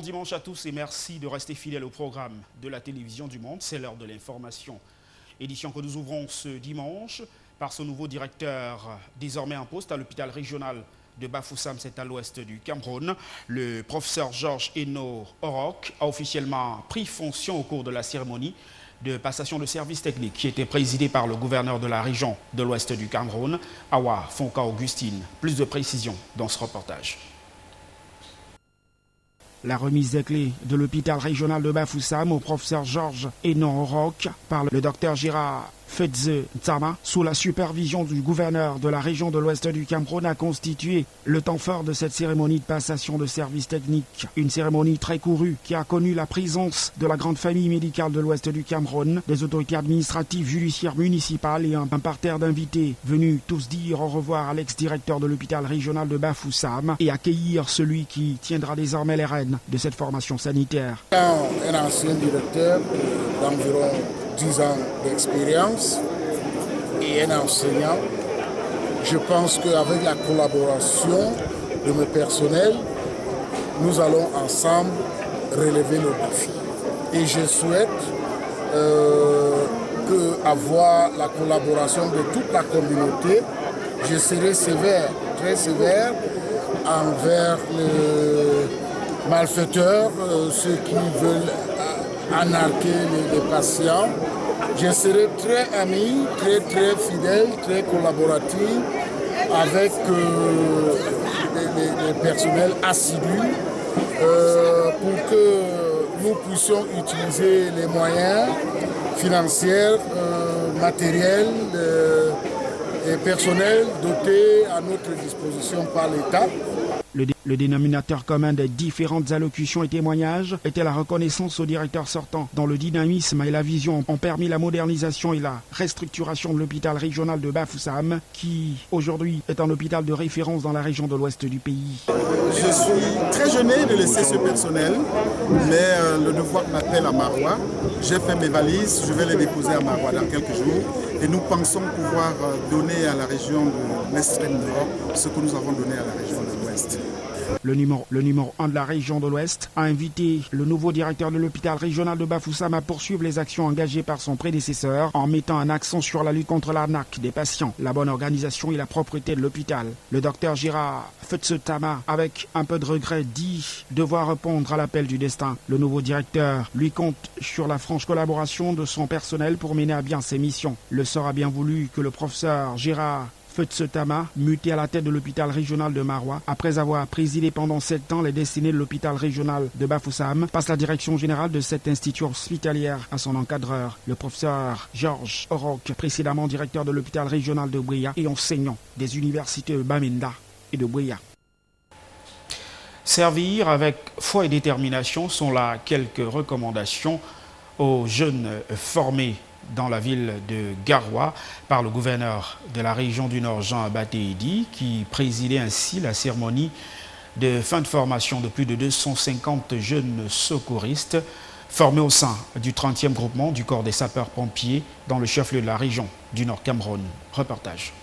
Bon dimanche à tous et merci de rester fidèles au programme de la télévision du Monde. C'est l'heure de l'information. Édition que nous ouvrons ce dimanche par ce nouveau directeur désormais en poste à l'hôpital régional de Bafoussam, c'est à l'ouest du Cameroun. Le professeur Georges Eno Orok a officiellement pris fonction au cours de la cérémonie de passation de services techniques qui était présidée par le gouverneur de la région de l'ouest du Cameroun, Awa Fonka Augustine. Plus de précisions dans ce reportage. La remise des clés de l'hôpital régional de Bafoussam au professeur Georges Eno Orok par le docteur Gérard Fetze Tsama, sous la supervision du gouverneur de la région de l'ouest du Cameroun, a constitué le temps fort de cette cérémonie de passation de services techniques. Une cérémonie très courue qui a connu la présence de la grande famille médicale de l'ouest du Cameroun, des autorités administratives, judiciaires, municipales et un parterre d'invités venus tous dire au revoir à l'ex-directeur de l'hôpital régional de Bafoussam et accueillir celui qui tiendra désormais les rênes de cette formation sanitaire. Un ancien directeur d'environ 10 ans d'expérience et un enseignant, je pense qu'avec la collaboration de mes personnels, nous allons ensemble relever le défi. Et je souhaite avoir la collaboration de toute la communauté. Je serai sévère, très sévère, envers les malfaiteurs, ceux qui veulent anarquer les patients. Je serai très ami, très fidèle, très collaboratif avec les personnels assidus pour que nous puissions utiliser les moyens financiers, matériels et personnels dotés à notre disposition par l'État. Le dénominateur commun des différentes allocutions et témoignages était la reconnaissance au directeur sortant, dont le dynamisme et la vision ont permis la modernisation et la restructuration de l'hôpital régional de Bafoussam, qui aujourd'hui est un hôpital de référence dans la région de l'ouest du pays. Je suis très gêné de laisser ce personnel, mais le devoir m'appelle à Maroua. J'ai fait mes valises, je vais les déposer à Maroua dans quelques jours et nous pensons pouvoir donner à la région de l'extrême nord ce que nous avons donné à la région de l'ouest. Le numéro 1 de la région de l'Ouest a invité le nouveau directeur de l'hôpital régional de Bafoussam à poursuivre les actions engagées par son prédécesseur en mettant un accent sur la lutte contre l'arnaque des patients, la bonne organisation et la propreté de l'hôpital. Le docteur Gérard Fetze Tsama, avec un peu de regret, dit devoir répondre à l'appel du destin. Le nouveau directeur lui compte sur la franche collaboration de son personnel pour mener à bien ses missions. Le sort a bien voulu que le professeur Gérard Fetze Tsama, muté à la tête de l'hôpital régional de Maroua, après avoir présidé pendant 7 ans les destinées de l'hôpital régional de Bafoussam, passe la direction générale de cette institution hospitalière à son encadreur, le professeur Georges Orok, précédemment directeur de l'hôpital régional de Bouéa et enseignant des universités de Bamenda et de Bouéa. Servir avec foi et détermination sont là quelques recommandations aux jeunes formés dans la ville de Garoua par le gouverneur de la région du Nord, Jean Batéidi, qui présidait ainsi la cérémonie de fin de formation de plus de 250 jeunes secouristes formés au sein du 30e groupement du corps des sapeurs-pompiers dans le chef-lieu de la région du Nord Cameroun. Reportage.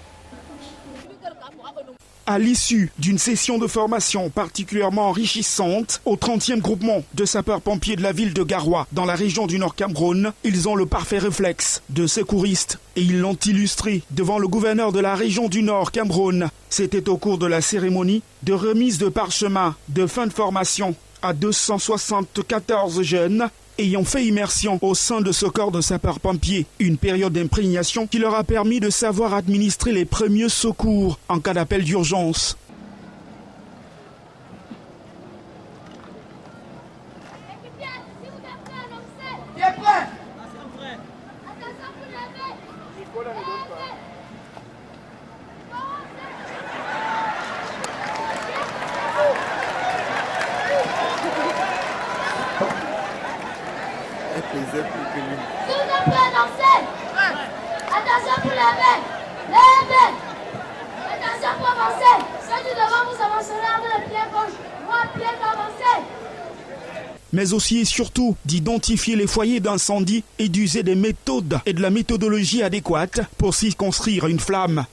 À l'issue d'une session de formation particulièrement enrichissante au 30e groupement de sapeurs-pompiers de la ville de Garoua dans la région du Nord Cameroun, ils ont le parfait réflexe de secouristes et ils l'ont illustré devant le gouverneur de la région du Nord Cameroun. C'était au cours de la cérémonie de remise de parchemin de fin de formation à 274 jeunes ayant fait immersion au sein de ce corps de sapeurs-pompiers. Une période d'imprégnation qui leur a permis de savoir administrer les premiers secours en cas d'appel d'urgence. Attention pour la main. Levez. Attention pour avancer. Ceux du devant, vous avancerez avec le pied gauche. Moi, pied avancé. Mais aussi et surtout d'identifier les foyers d'incendie et d'user des méthodes et de la méthodologie adéquate pour circonscrire une flamme.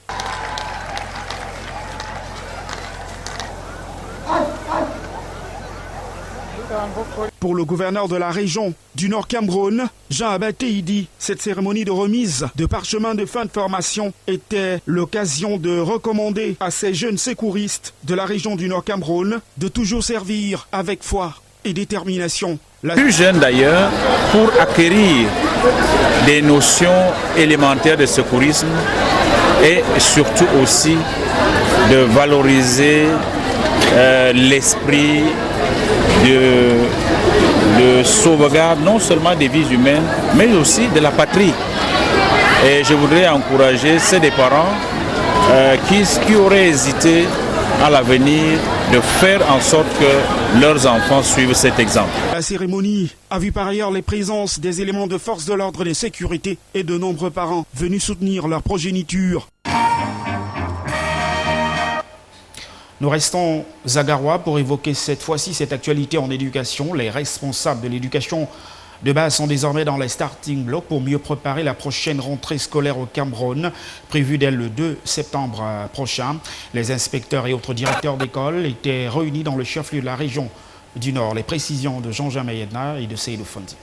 Pour le gouverneur de la région du Nord Cameroun, Jean Abaté dit, cette cérémonie de remise de parchemin de fin de formation était l'occasion de recommander à ces jeunes secouristes de la région du Nord Cameroun de toujours servir avec foi et détermination. Plus jeunes d'ailleurs, pour acquérir des notions élémentaires de secourisme et surtout aussi de valoriser l'esprit de sauvegarde non seulement des vies humaines, mais aussi de la patrie. Et je voudrais encourager ceux des parents qui auraient hésité à l'avenir de faire en sorte que leurs enfants suivent cet exemple. La cérémonie a vu par ailleurs les présences des éléments de force de l'ordre et de sécurité et de nombreux parents venus soutenir leur progéniture. Nous restons à Garoua pour évoquer cette fois-ci cette actualité en éducation. Les responsables de l'éducation de base sont désormais dans les starting blocks pour mieux préparer la prochaine rentrée scolaire au Cameroun, prévue dès le 2 septembre prochain. Les inspecteurs et autres directeurs d'école étaient réunis dans le chef-lieu de la région du Nord. Les précisions de Jean-Jean Mayedna et de Seydou Fondi.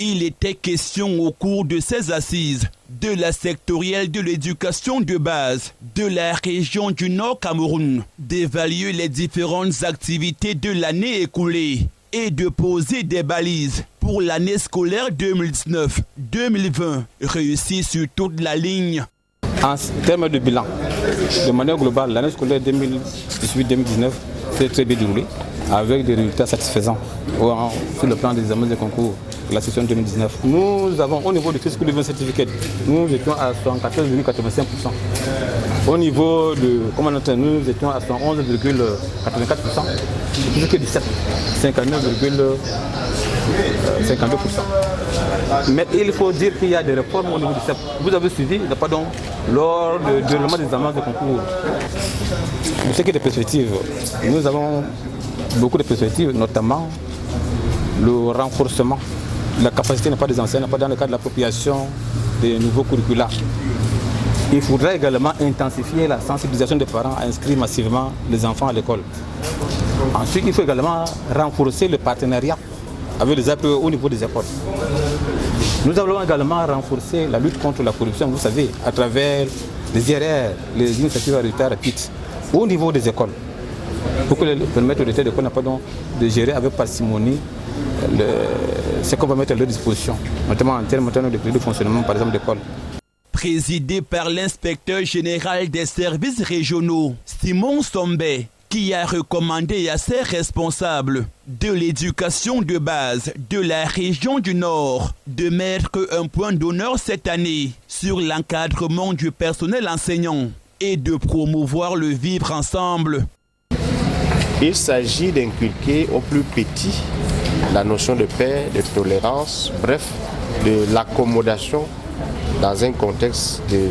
Il était question au cours de ces assises de la sectorielle de l'éducation de base de la région du Nord Cameroun d'évaluer les différentes activités de l'année écoulée et de poser des balises pour l'année scolaire 2019-2020 réussie sur toute la ligne. En termes de bilan, de manière globale, l'année scolaire 2018-2019 s'est très bien déroulée avec des résultats satisfaisants sur le plan des examens et concours de la session 2019. Nous avons au niveau du Fiscal Living Certificate, nous étions à 74,85%. Au niveau de commandantin, nous étions à 111,84%. Fiscal 17, 59,52%. Mais il faut dire qu'il y a des réformes au niveau du CEP. Vous avez suivi, pardon, lors du déroulement des examens de concours. Pour ce qui est des perspectives, nous avons beaucoup de perspectives, notamment le renforcement de la capacité n'est pas des enseignants, pas dans le cadre de l'appropriation des nouveaux curricula. Il faudrait également intensifier la sensibilisation des parents à inscrire massivement les enfants à l'école. Ensuite, il faut également renforcer le partenariat avec les APE au niveau des écoles. Nous allons également renforcer la lutte contre la corruption, vous savez, à travers les IRR, les initiatives à résultats rapides, au niveau des écoles, pour que permettre aux directeurs d'école de gérer avec parcimonie ce qu'on va mettre à leur disposition, notamment en termes de crédit de fonctionnement, par exemple, d'école. Présidé par l'inspecteur général des services régionaux, Simon Sombé, qui a recommandé à ses responsables de l'éducation de base de la région du Nord de mettre un point d'honneur cette année sur l'encadrement du personnel enseignant et de promouvoir le vivre ensemble. Il s'agit d'inculquer aux plus petits la notion de paix, de tolérance, bref, de l'accommodation dans un contexte de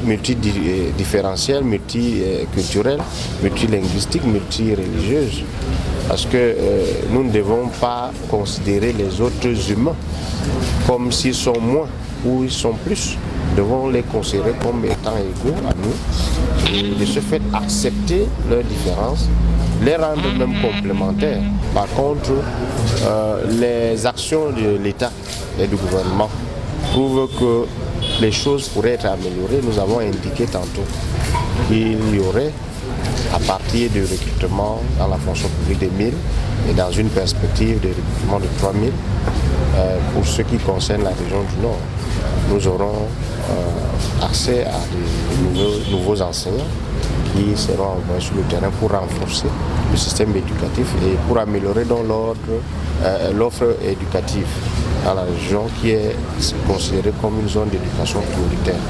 multidifférentiel, multiculturel, multilinguistique, multireligieux. Parce que nous ne devons pas considérer les autres humains comme s'ils sont moins ou ils sont plus. Nous devons les considérer comme étant égaux à nous et de ce fait accepter leurs différences, les rendre même complémentaires. Par contre, les actions de l'État et du gouvernement prouvent que les choses pourraient être améliorées. Nous avons indiqué tantôt qu'il y aurait, à partir du recrutement dans la fonction publique de 1000 et dans une perspective de recrutement de 3000, pour ce qui concerne la région du Nord, nous aurons accès à de nouveaux enseignants qui seront envoyés sur le terrain pour renforcer le système éducatif et pour améliorer l'offre éducative dans la région qui est considérée comme une zone d'éducation prioritaire.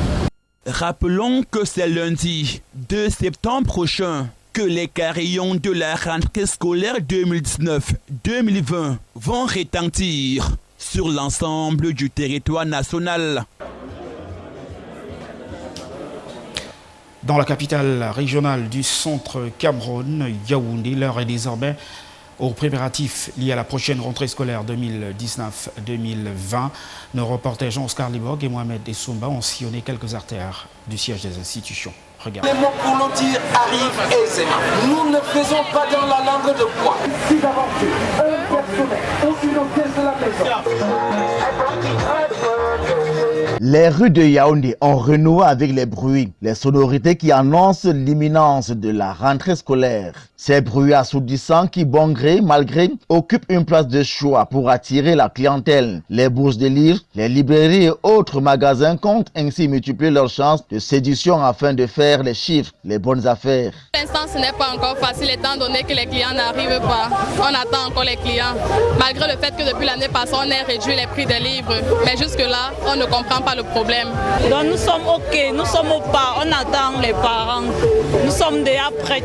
Rappelons que c'est lundi 2 septembre prochain que les carillons de la rentrée scolaire 2019-2020 vont retentir sur l'ensemble du territoire national. Dans la capitale régionale du centre Cameroun, Yaoundé, l'heure est désormais aux préparatifs liés à la prochaine rentrée scolaire 2019-2020. Nos reporters Jean-Oscar Liborg et Mohamed Dessoumba ont sillonné quelques artères du siège des institutions Regardez. Les mots pour le dire arrivent aisément. Nous ne faisons pas dans la langue de bois. Si d'avancer un personnel ou une hôtesse de la maison. Les rues de Yaoundé ont renoué avec les bruits, les sonorités qui annoncent l'imminence de la rentrée scolaire. Ces bruits assourdissants qui, bon gré, mal gré, occupent une place de choix pour attirer la clientèle. Les bourses de livres, les librairies et autres magasins comptent ainsi multiplier leurs chances de séduction afin de faire les chiffres, les bonnes affaires. Pour l'instant, ce n'est pas encore facile étant donné que les clients n'arrivent pas. On attend encore les clients, malgré le fait que depuis l'année passée, on ait réduit les prix des livres. Mais jusque-là, on ne comprend pas le problème. Donc nous sommes OK, nous sommes au pas, on attend les parents. Nous sommes déjà prêts.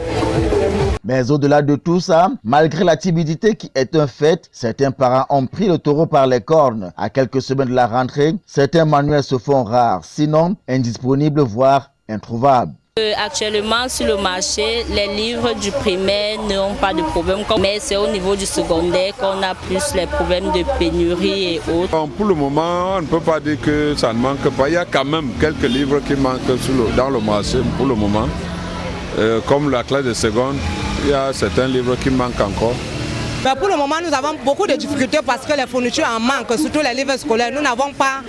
Mais au-delà de tout ça, malgré la timidité qui est un fait, certains parents ont pris le taureau par les cornes. À quelques semaines de la rentrée, certains manuels se font rares, sinon indisponibles, voire introuvables. Actuellement sur le marché, les livres du primaire n'ont pas de problème, mais c'est au niveau du secondaire qu'on a plus les problèmes de pénurie et autres. Bon, pour le moment, on ne peut pas dire que ça ne manque pas. Il y a quand même quelques livres qui manquent dans le marché pour le moment. Comme la classe de seconde, il y a certains livres qui manquent encore. Mais pour le moment, nous avons beaucoup de difficultés parce que les fournitures en manquent, surtout les livres scolaires. Nous n'avons pas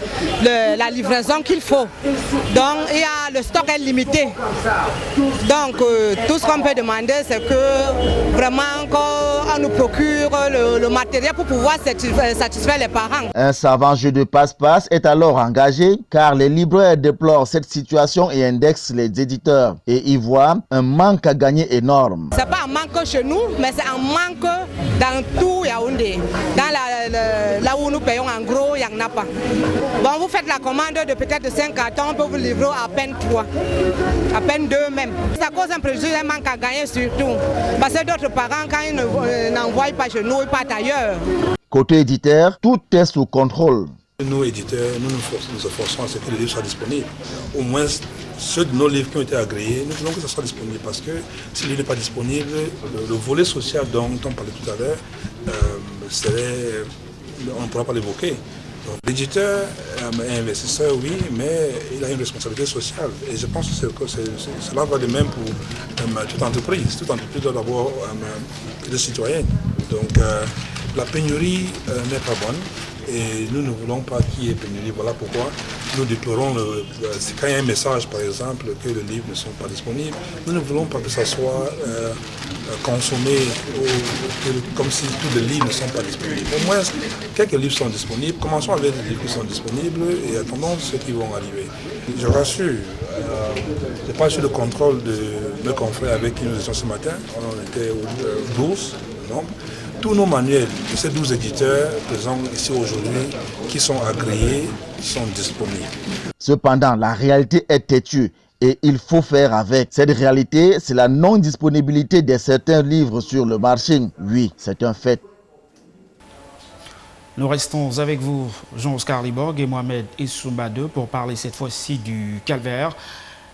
la livraison qu'il faut. Donc, le stock est limité. Donc, tout ce qu'on peut demander, c'est que vraiment qu'on nous procure le matériel pour pouvoir satisfaire les parents. Un savant jeu de passe-passe est alors engagé car les libraires déplorent cette situation et indexent les éditeurs. Et y voient un manque à gagner énorme. Ce n'est pas un manque chez nous, mais c'est un manque dans tout Yaoundé. Dans là où nous payons en gros, il n'y en a pas. Bon, vous faites la commande de peut-être 5 cartons, on peut vous livrer à peine 3, à peine 2 même. Ça cause un préjudice, un manque à gagner surtout. Parce que d'autres parents, quand ils n'envoient pas chez nous, ils partent ailleurs. Côté éditeur, tout est sous contrôle. Nous, éditeurs, nous nous efforçons à ce que les livres soient disponibles. Au moins, ceux de nos livres qui ont été agréés, nous voulons que ça soit disponible parce que si le livre n'est pas disponible, le volet social dont on parlait tout à l'heure, on ne pourra pas l'évoquer. L'éditeur est investisseur, oui, mais il a une responsabilité sociale. Et je pense que cela va de même pour toute entreprise. Toute entreprise doit avoir des citoyens. Donc la pénurie n'est pas bonne. Et nous ne voulons pas qu'il y ait pénurie. Voilà pourquoi nous déplorons, quand il y a un message par exemple que les livres ne sont pas disponibles, nous ne voulons pas que ça soit consommé comme si tous les livres ne sont pas disponibles. Au moins, quelques livres sont disponibles. Commençons avec les livres qui sont disponibles et attendons ceux qui vont arriver. Je rassure, je n'ai pas eu le contrôle de mes confrères avec qui nous étions ce matin. On était aux 12, donc. Tous nos manuels de ces 12 éditeurs présents ici aujourd'hui, qui sont agréés, qui sont disponibles. Cependant, la réalité est têtue et il faut faire avec. Cette réalité, c'est la non-disponibilité de certains livres sur le marché. Oui, c'est un fait. Nous restons avec vous, Jean-Oscar Liborg et Mohamed Issoumba II, pour parler cette fois-ci du calvaire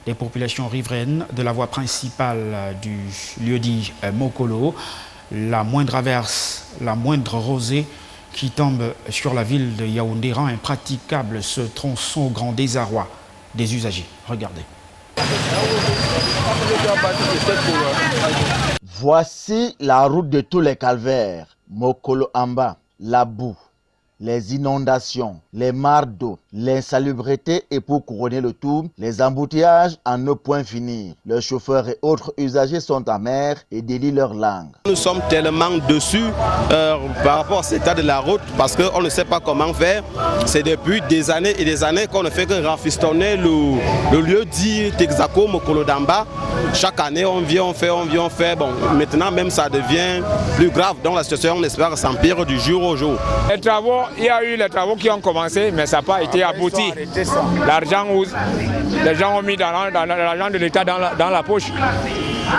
des populations riveraines de la voie principale du lieu-dit Mokolo. La moindre averse, la moindre rosée qui tombe sur la ville de Yaoundé rend impraticable ce tronçon au grand désarroi des usagers. Regardez. Voici la route de tous les calvaires. Mokolo en bas, la boue, les inondations, les mares d'eau, l'insalubrité et pour couronner le tout, les embouteillages à ne point finir. Les chauffeurs et autres usagers sont amers et délient leur langue. Nous sommes tellement dessus par rapport à cet état de la route parce qu'on ne sait pas comment faire. C'est depuis des années et des années qu'on ne fait que rafistonner le lieu dit Texaco Mokolo d'Amba. Chaque année on vient, on fait. Bon, maintenant même ça devient plus grave. Donc la situation, on espère, s'empire du jour au jour. Les travaux, il y a eu les travaux qui ont commencé, mais ça n'a pas été abouti. L'argent, les gens ont mis l'argent de l'État dans la poche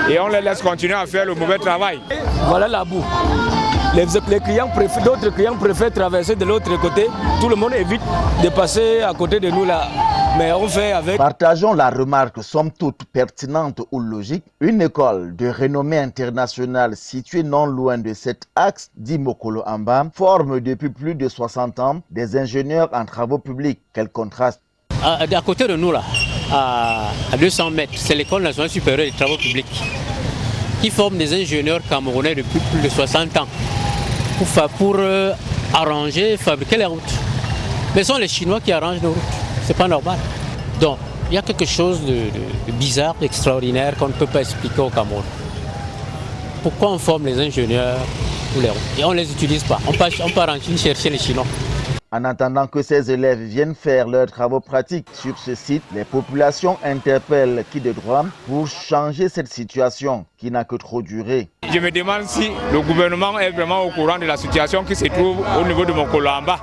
et on les laisse continuer à faire le mauvais travail. Voilà la boue. D'autres clients préfèrent traverser de l'autre côté. Tout le monde évite de passer à côté de nous là. Mais on fait avec. Partageons la remarque, somme toute pertinente ou logique. Une école de renommée internationale située non loin de cet axe, dit Mokolo Amba, forme depuis plus de 60 ans des ingénieurs en travaux publics. Quel contraste! À côté de nous là, à 200 mètres. C'est l'École nationale supérieure des travaux publics qui forme des ingénieurs camerounais depuis plus de 60 ans pour arranger, fabriquer les routes. Mais ce sont les Chinois qui arrangent nos routes. C'est pas normal. Donc, il y a quelque chose de bizarre, d'extraordinaire qu'on ne peut pas expliquer au Cameroun. Pourquoi on forme les ingénieurs pour les routes et on ne les utilise pas? On part en Chine chercher les Chinois. En attendant que ces élèves viennent faire leurs travaux pratiques sur ce site, les populations interpellent qui de droit pour changer cette situation qui n'a que trop duré. Je me demande si le gouvernement est vraiment au courant de la situation qui se trouve au niveau de Mokolo en bas.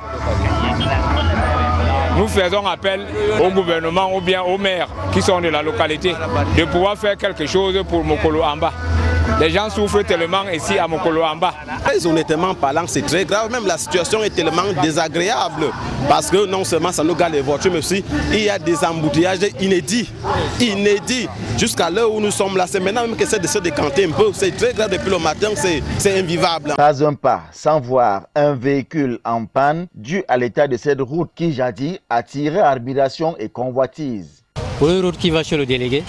Nous faisons appel au gouvernement ou bien aux maires qui sont de la localité de pouvoir faire quelque chose pour Mokolo en bas. Les gens souffrent tellement ici à Mokolo en bas. Très honnêtement parlant, c'est très grave. Même la situation est tellement désagréable. Parce que non seulement ça nous gâte les voitures, mais aussi il y a des embouteillages inédits. Jusqu'à l'heure où nous sommes là, c'est maintenant même que c'est de se décanter un peu. C'est très grave depuis le matin, c'est invivable. Pas un pas sans voir un véhicule en panne dû à l'état de cette route qui jadis attirait admiration et convoitise. Pour une route qui va chez le délégué,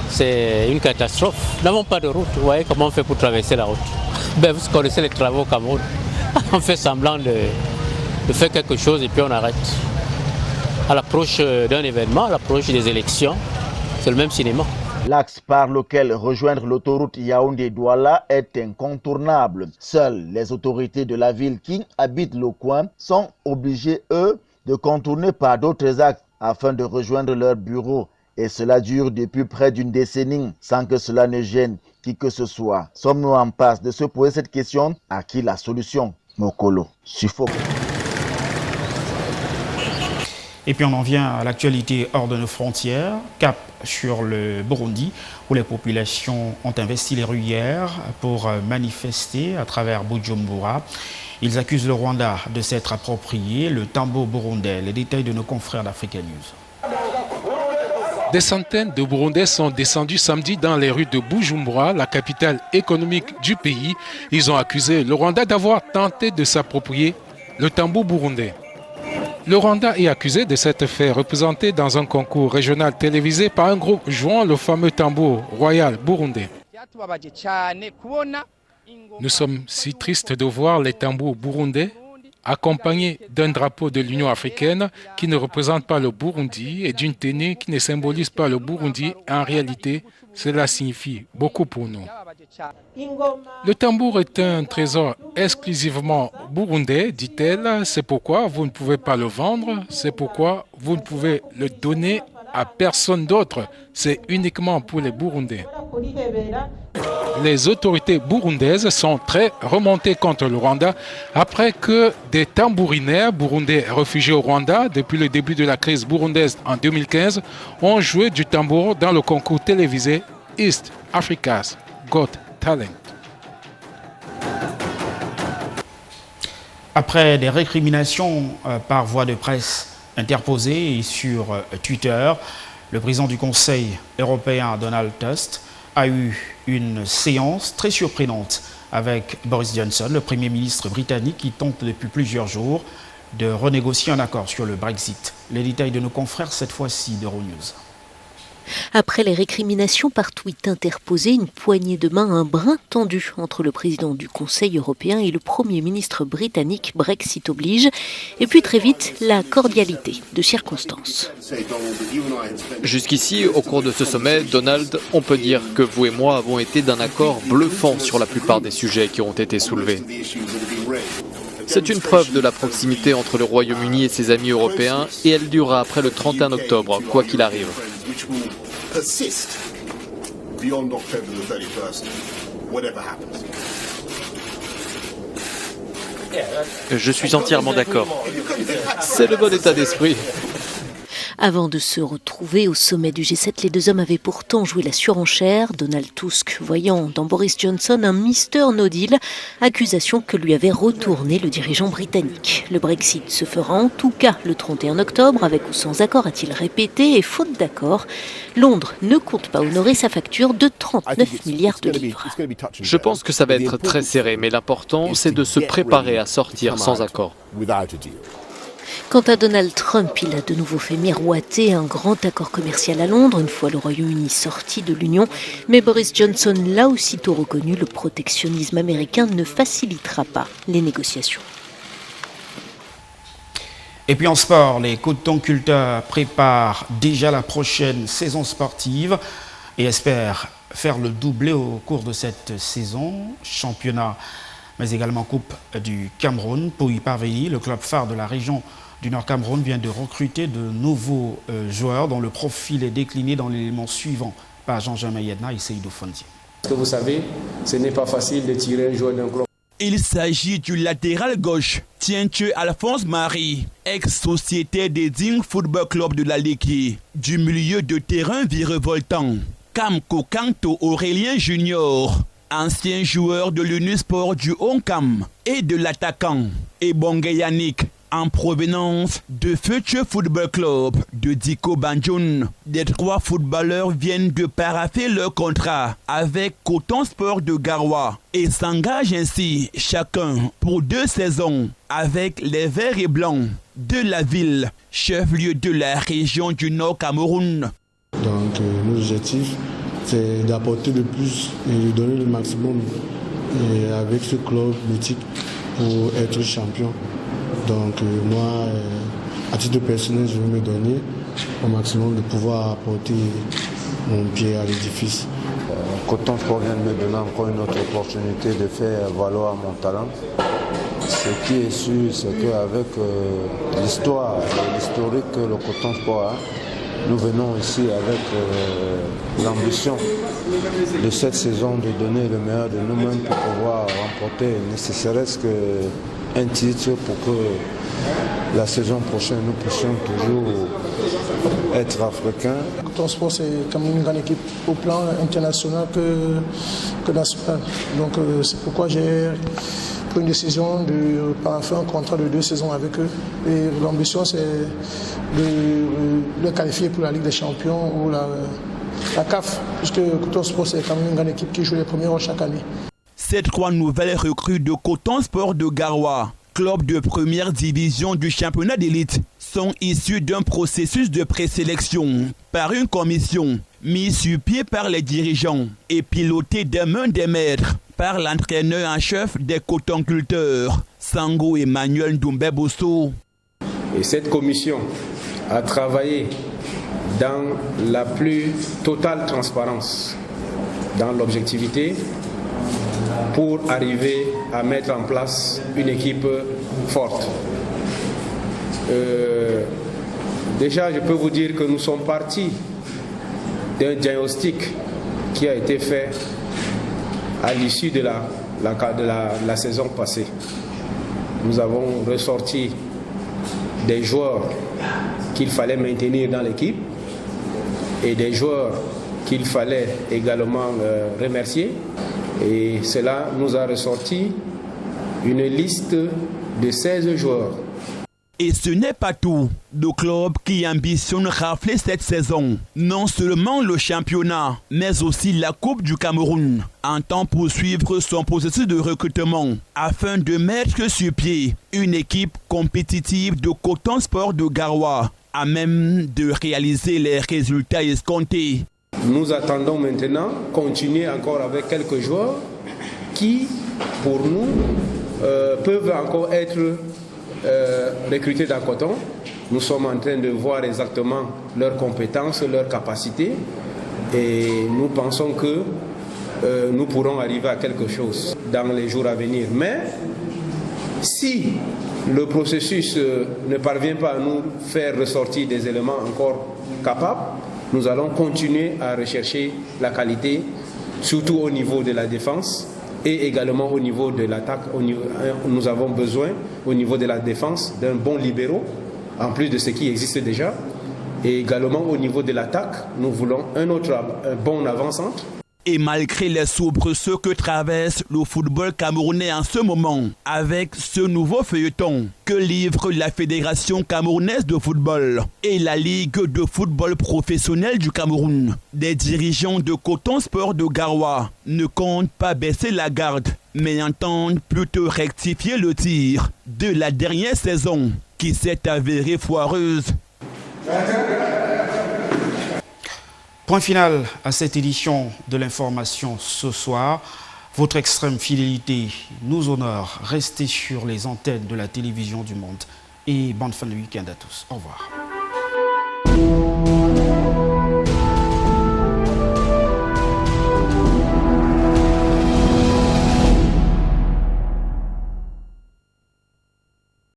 c'est une catastrophe. Nous n'avons pas de route. Vous voyez comment on fait pour traverser la route? Vous connaissez les travaux au Cameroun. On fait semblant de faire quelque chose et puis on arrête. À l'approche d'un événement, à l'approche des élections, c'est le même cinéma. L'axe par lequel rejoindre l'autoroute Yaoundé-Douala est incontournable. Seules les autorités de la ville qui habitent le coin sont obligées, eux, de contourner par d'autres axes afin de rejoindre leur bureau. Et cela dure depuis près d'une décennie sans que cela ne gêne qui que ce soit. Sommes-nous en passe de se poser cette question? À qui la solution? Mokolo suffoque. Et puis on en vient à l'actualité hors de nos frontières. Cap sur le Burundi, où les populations ont investi les rues hier pour manifester à travers Bujumbura. Ils accusent le Rwanda de s'être approprié le tambour burundais. Les détails de nos confrères d'Africa News. Des centaines de Burundais sont descendus samedi dans les rues de Bujumbura, la capitale économique du pays. Ils ont accusé le Rwanda d'avoir tenté de s'approprier le tambour burundais. Le Rwanda est accusé de s'être fait représenter dans un concours régional télévisé par un groupe jouant le fameux tambour royal burundais. Nous sommes si tristes de voir les tambours burundais accompagnés d'un drapeau de l'Union africaine qui ne représente pas le Burundi et d'une tenue qui ne symbolise pas le Burundi. En réalité, cela signifie beaucoup pour nous. Le tambour est un trésor exclusivement burundais, dit-elle. C'est pourquoi vous ne pouvez pas le vendre. C'est pourquoi vous ne pouvez le donner à personne d'autre. C'est uniquement pour les Burundais. Les autorités burundaises sont très remontées contre le Rwanda après que des tambourinaires burundais réfugiés au Rwanda depuis le début de la crise burundaise en 2015 ont joué du tambour dans le concours télévisé East Africa's Got Talent. Après des récriminations par voie de presse interposées sur Twitter, le président du Conseil européen, Donald Tusk, a eu une séance très surprenante avec Boris Johnson, le Premier ministre britannique, qui tente depuis plusieurs jours de renégocier un accord sur le Brexit. Les détails de nos confrères, cette fois-ci d'Euronews. Après les récriminations par tweet interposé, une poignée de main, un brin tendu entre le président du Conseil européen et le Premier ministre britannique, Brexit oblige, et puis très vite, la cordialité de circonstance. Jusqu'ici, au cours de ce sommet, Donald, on peut dire que vous et moi avons été d'un accord bluffant sur la plupart des sujets qui ont été soulevés. C'est une preuve de la proximité entre le Royaume-Uni et ses amis européens et elle durera après le 31 octobre, quoi qu'il arrive. Je suis entièrement d'accord. C'est le bon état d'esprit. Avant de se retrouver au sommet du G7, les deux hommes avaient pourtant joué la surenchère. Donald Tusk voyant dans Boris Johnson un Mr. No Deal, accusation que lui avait retournée le dirigeant britannique. Le Brexit se fera en tout cas le 31 octobre, avec ou sans accord, a-t-il répété, et faute d'accord, Londres ne compte pas honorer sa facture de 39 milliards de livres. Je pense que ça va être très serré, mais l'important, c'est de se préparer à sortir sans accord. Quant à Donald Trump, il a de nouveau fait miroiter un grand accord commercial à Londres, une fois le Royaume-Uni sorti de l'Union. Mais Boris Johnson l'a aussitôt reconnu, le protectionnisme américain ne facilitera pas les négociations. Et puis en sport, les cotonculteurs préparent déjà la prochaine saison sportive et espèrent faire le doublé au cours de cette saison. Championnat, mais également Coupe du Cameroun. Pour y parvenir, le club phare de la région du Nord Cameroun vient de recruter de nouveaux joueurs dont le profil est décliné dans l'élément suivant par Jean-Germain Yedna et Seydou Fondier. Parce que vous savez, ce n'est pas facile de tirer un joueur d'un club. Il s'agit du latéral gauche, Tienche Alphonse Marie, ex-société des Ding Football Club de la Ligue, du milieu de terrain virevoltant, Kamko Kanto Aurélien Junior, ancien joueur de l'Unisport du Honkam, et de l'attaquant Ebonge Yannick, en provenance de Future Football Club de Diko Banjoun. Les trois footballeurs viennent de paraffer leur contrat avec Coton Sport de Garoua et s'engagent ainsi chacun pour 2 saisons avec les Verts et Blancs de la ville, chef-lieu de la région du Nord Cameroun. Donc nos objectifs, c'est d'apporter le plus et de donner le maximum avec ce club mythique pour être champion. Donc moi, à titre personnel, je vais me donner au maximum de pouvoir apporter mon pied à l'édifice. Coton Sport vient de me donner encore une autre opportunité de faire valoir mon talent. Ce qui est sûr, c'est qu'avec l'histoire et l'historique que le Coton Sport a, nous venons ici avec l'ambition de cette saison de donner le meilleur de nous-mêmes pour pouvoir remporter ne serait-ce qu'un titre pour que la saison prochaine nous puissions toujours être africains. Coton Sport, c'est comme une grande équipe au plan international que national. Donc c'est pourquoi j'ai pris une décision de faire un contrat de 2 saisons avec eux. Et l'ambition, c'est de le qualifier pour la Ligue des Champions ou la CAF, puisque Coton Sport, c'est quand même une grande équipe qui joue les premiers rôles chaque année. Ces 3 nouvelles recrues de Coton Sport de Garoua, club de première division du championnat d'élite, sont issues d'un processus de présélection par une commission mise sur pied par les dirigeants et pilotée des mains des maîtres par l'entraîneur en chef des cotonculteurs, Sango Emmanuel Doumbé-Bosso. Et cette commission a travaillé dans la plus totale transparence, dans l'objectivité, pour arriver à mettre en place une équipe forte. Déjà, je peux vous dire que nous sommes partis d'un diagnostic qui a été fait à l'issue de la saison passée. Nous avons ressorti des joueurs qu'il fallait maintenir dans l'équipe et des joueurs qu'il fallait également remercier. Et cela nous a ressorti une liste de 16 joueurs. Et ce n'est pas tout. Le club qui ambitionne rafler cette saison, non seulement le championnat, mais aussi la Coupe du Cameroun, entend poursuivre son processus de recrutement afin de mettre sur pied une équipe compétitive de Coton Sport de Garoua, à même de réaliser les résultats escomptés. Nous attendons maintenant continuer encore avec quelques joueurs qui, pour nous, peuvent encore être recrutés dans Coton. Nous sommes en train de voir exactement leurs compétences, leurs capacités et nous pensons que nous pourrons arriver à quelque chose dans les jours à venir. Mais si le processus ne parvient pas à nous faire ressortir des éléments encore capables, nous allons continuer à rechercher la qualité, surtout au niveau de la défense et également au niveau de l'attaque. Nous avons besoin, au niveau de la défense, d'un bon libéraux, en plus de ce qui existe déjà. Et également au niveau de l'attaque, nous voulons un bon avant-centre. Et malgré les soubresauts que traverse le football camerounais en ce moment, avec ce nouveau feuilleton que livre la Fédération camerounaise de football et la Ligue de football professionnel du Cameroun, des dirigeants de Coton Sport de Garoua ne comptent pas baisser la garde, mais entendent plutôt rectifier le tir de la dernière saison qui s'est avérée foireuse. Point final à cette édition de l'information ce soir. Votre extrême fidélité nous honore. Restez sur les antennes de la télévision du monde. Et bonne fin de week-end à tous. Au revoir.